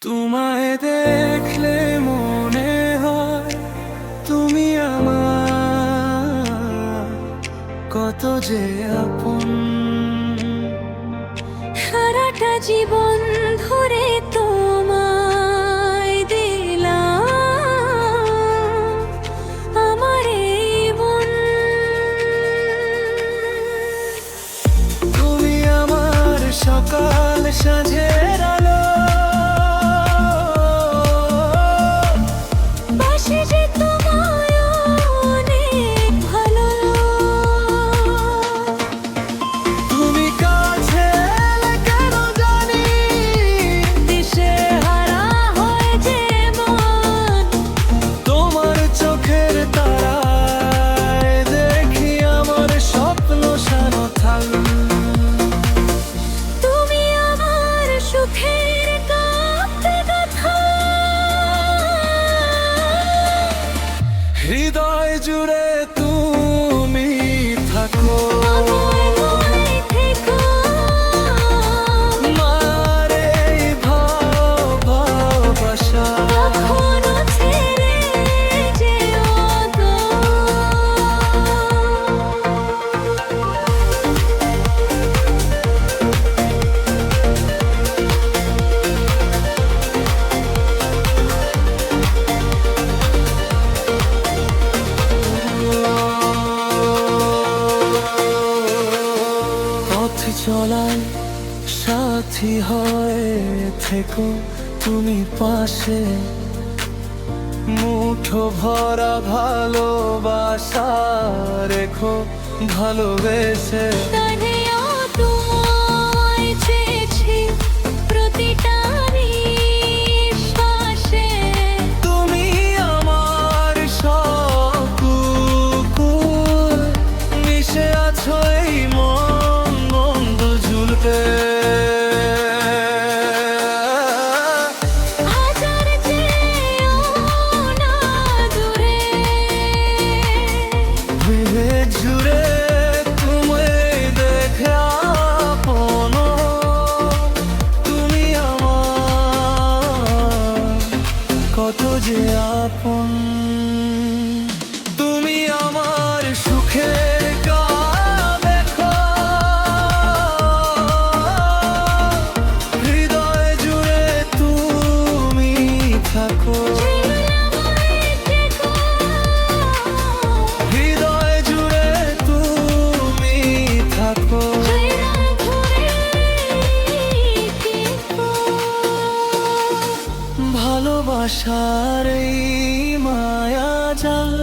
তোমায় দেখলে মনে হয় তুমি আমার কত যে আপন। সারাটা জীবন ধরে তোমায় দিলাম আমার এই মন। তুমি আমার সকাল সাঁঝের আলো, বাসি যে তোমায় অনেক ভালো। তুমি কাছে এলে কেন জানি দিশেহারা হয় যে মন। তোমার চোখের তারায় দেখি আমার স্বপ্ন সারথাল। তুমি আমার সুখের কাঁপতে গাথা, হৃদয় জুড়ে তুমি থাকো। আমায় মনে থেকো। মার এই ভালোবাসা কখনো ছেড়ে যেও না। পথ চলায় সাথী হয়ে থেকো তুমি পাশে। মুঠো ভরা ভালোবাসা রেখো ভালোবেসে। কাঁধেও তোমায় চেয়েছি প্রতিটা নিঃশ্বাসে। তুমি আমার সকুকুর, মিশে আছো এই মন মন্দ ঝুলতে। হাজার চেয়েও না দূরে, ভেবে জুড়ে তুমি দেখে আপন। তুমি আমার কত যে আপন। তুমি আমার সুখের দেখো, হৃদয় জুড়ে তুমি থাকো। হৃদয় জুড়ে তুমি থাকো। ভালোবাসার এই মায়া জাল